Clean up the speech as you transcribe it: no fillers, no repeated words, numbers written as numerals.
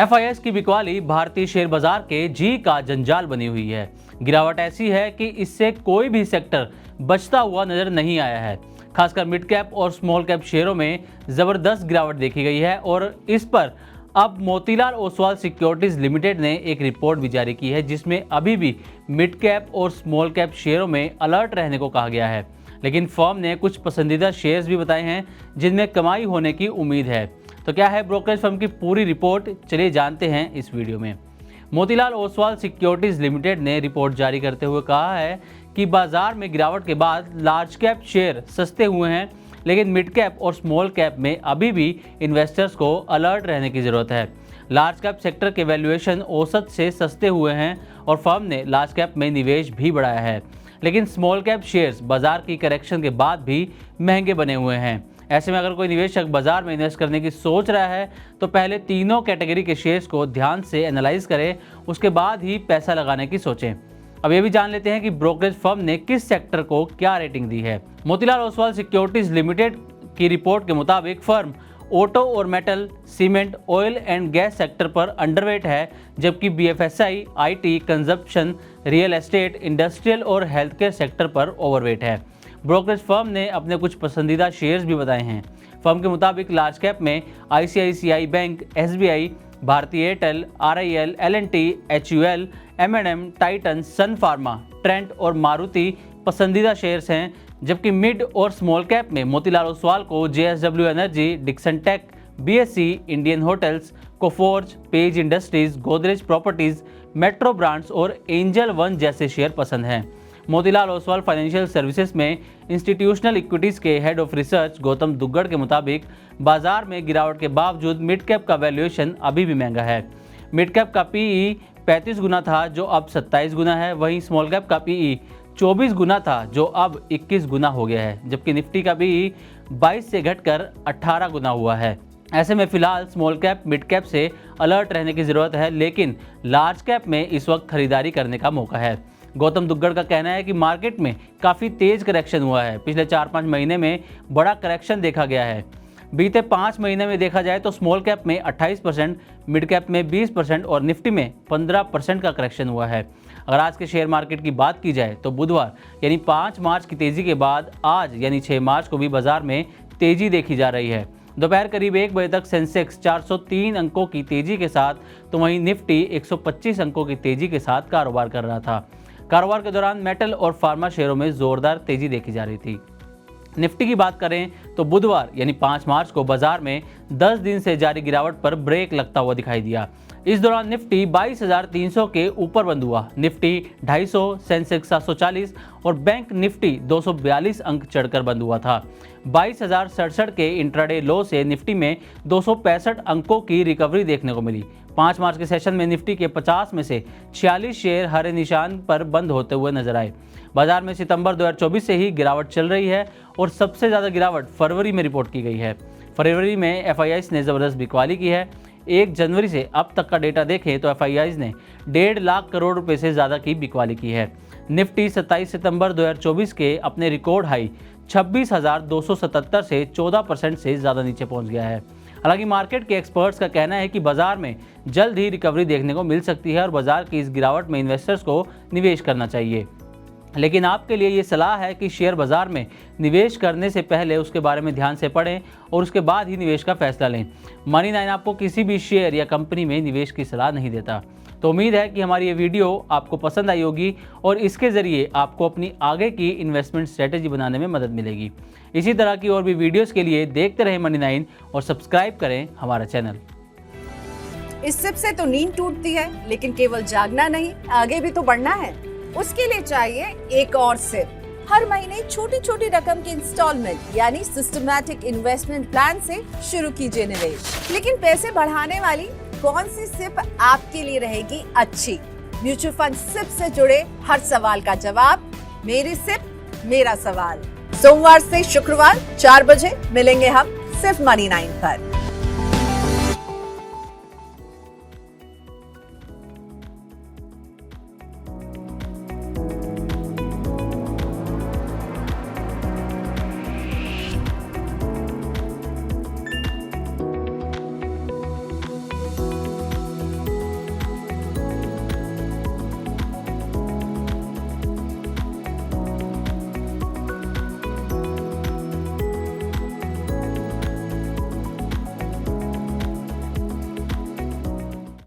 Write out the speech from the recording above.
FIS की बिकवाली भारतीय शेयर बाजार के जी का जंजाल बनी हुई है। गिरावट ऐसी है कि इससे कोई भी सेक्टर बचता हुआ नजर नहीं आया है। खासकर मिड कैप और स्मॉल कैप शेयरों में जबरदस्त गिरावट देखी गई है और इस पर अब मोतीलाल ओसवाल सिक्योरिटीज लिमिटेड ने एक रिपोर्ट भी जारी की है, जिसमें अभी भी मिड कैप और स्मॉल कैप शेयरों में अलर्ट रहने को कहा गया है। लेकिन फर्म ने कुछ पसंदीदा शेयर्स भी बताए हैं जिनमें कमाई होने की उम्मीद है। तो क्या है ब्रोकरेज फर्म की पूरी रिपोर्ट, चलिए जानते हैं इस वीडियो में। मोतीलाल ओसवाल सिक्योरिटीज लिमिटेड ने रिपोर्ट जारी करते हुए कहा है कि बाजार में गिरावट के बाद लार्ज कैप शेयर सस्ते हुए हैं, लेकिन मिड कैप और स्मॉल कैप में अभी भी इन्वेस्टर्स को अलर्ट रहने की जरूरत है। लार्ज कैप सेक्टर के वैल्यूएशन औसत से सस्ते हुए हैं और फर्म ने लार्ज कैप में निवेश भी बढ़ाया है, लेकिन स्मॉल कैप शेयर्स बाजार की करेक्शन के बाद भी महंगे बने हुए हैं। ऐसे में अगर कोई निवेशक बाजार में इन्वेस्ट करने की सोच रहा है तो पहले तीनों कैटेगरी के शेयर्स को ध्यान से एनालाइज करें, उसके बाद ही पैसा लगाने की सोचें। अब ये भी जान लेते हैं कि ब्रोकरेज फर्म ने किस सेक्टर को क्या रेटिंग दी है। मोतीलाल ओसवाल सिक्योरिटीज लिमिटेड की रिपोर्ट के मुताबिक फर्म ऑटो और metal, cement, oil and gas sector पर अंडरवेट है, जबकि BFSI, IT, consumption, real estate, industrial और हेल्थ केयर सेक्टर पर ओवरवेट है। ब्रोकरेज फर्म ने अपने कुछ पसंदीदा शेयर्स भी बताए हैं। फर्म के मुताबिक लार्ज कैप में ICICI bank, SBI, Bharti Airtel, RIL, L&T, HUL, M&M, Titan, Sun Pharma, Trent और मारुति पसंदीदा शेयर्स हैं, जबकि मिड और स्मॉल कैप में मोतीलाल ओसवाल को JSW Energy, Dixon Tech, BSE, Indian Hotels, Coforge, Page Industries, Godrej Properties, Metro Brands और Angel One जैसे share पसंद हैं। मोतीलाल ओसवाल फाइनेंशियल सर्विसेज में इंस्टीट्यूशनल इक्विटीज के head of research Gautam Duggad के मुताबिक बाजार में गिरावट के बावजूद मिड कैप का वैल्यूएशन अभी भी महंगा है। मिड कैप का PE 35 गुना था जो अब 27 गुना है, वहीं स्मॉल कैप का PE 24 गुना था जो अब 21 गुना हो गया है, जबकि निफ्टी का PE 22 से घटकर 18 गुना हुआ है। ऐसे में फिलहाल स्मॉल कैप मिड कैप से अलर्ट रहने की जरूरत है, लेकिन लार्ज कैप में इस वक्त खरीदारी करने का मौका है। गौतम दुग्गड़ का कहना है कि मार्केट में काफ़ी तेज करेक्शन हुआ है। पिछले 4-5 महीने में बड़ा करेक्शन देखा गया है। बीते 5 महीने में देखा जाए तो स्मॉल कैप में 28%, मिड कैप में 20% और निफ्टी में 15% का करेक्शन हुआ है। अगर आज के शेयर मार्केट की बात की जाए तो बुधवार यानी 5 मार्च की तेज़ी के बाद आज यानी 6 मार्च को भी बाजार में तेज़ी देखी जा रही है। दोपहर करीब 1 बजे तक सेंसेक्स 403 अंकों की तेज़ी के साथ तो वहीं निफ्टी 125 अंकों की तेज़ी के साथ कारोबार कर रहा था। कारोबार के दौरान मेटल और फार्मा शेयरों में जोरदार तेजी देखी जा रही थी। निफ्टी की बात करें तो बुधवार यानी 5 मार्च को बाजार में 10 दिन से जारी गिरावट पर ब्रेक लगता हुआ दिखाई दिया। इस दौरान निफ्टी 22,300 के ऊपर बंद हुआ। निफ्टी 250, सेंसेक्स 740 और बैंक निफ्टी 242 अंक चढ़कर बंद हुआ था। 22,067 के इंट्राडे लो से निफ्टी में 265 अंकों की रिकवरी देखने को मिली। 5 मार्च के सेशन में निफ्टी के 50 में से 46 शेयर हरे निशान पर बंद होते हुए नजर आए। बाजार में सितंबर 2024 से ही गिरावट चल रही है और सबसे ज़्यादा गिरावट फरवरी में रिपोर्ट की गई है। फरवरी में FIS ने ज़बरदस्त बिकवाली की है। 1 जनवरी से अब तक का डेटा देखें तो FIS ने 1.5 लाख करोड़ रुपए से ज़्यादा की बिकवाली की है। निफ्टी 27 सितंबर 2024 के अपने रिकॉर्ड हाई 26,277 से 14% से ज़्यादा नीचे पहुंच गया है। हालांकि मार्केट के एक्सपर्ट्स का कहना है कि बाजार में जल्द ही रिकवरी देखने को मिल सकती है और बाजार की इस गिरावट में इन्वेस्टर्स को निवेश करना चाहिए। लेकिन आपके लिए ये सलाह है कि शेयर बाजार में निवेश करने से पहले उसके बारे में ध्यान से पढ़ें और उसके बाद ही निवेश का फैसला लें। मनी 9 आपको किसी भी शेयर या कंपनी में निवेश की सलाह नहीं देता। तो उम्मीद है कि हमारी ये वीडियो आपको पसंद आई होगी और इसके ज़रिए आपको अपनी आगे की इन्वेस्टमेंट स्ट्रेटेजी बनाने में मदद मिलेगी। इसी तरह की और भी वीडियोस के लिए देखते रहें मनी 9 और सब्सक्राइब करें हमारा चैनल। इस सिप से तो नींद टूटती है, लेकिन केवल जागना नहीं, आगे भी तो बढ़ना है। उसके लिए चाहिए एक और सिप। हर महीने छोटी छोटी रकम की इंस्टॉलमेंट यानी सिस्टमैटिक इन्वेस्टमेंट प्लान से शुरू कीजिए निवेश। लेकिन पैसे बढ़ाने वाली कौन सी सिप आपके लिए रहेगी अच्छी? म्यूचुअल फंड सिप से जुड़े हर सवाल का जवाब मेरी सिप मेरा सवाल। सोमवार से शुक्रवार 4 बजे मिलेंगे हम सिर्फ मनी 9 पर।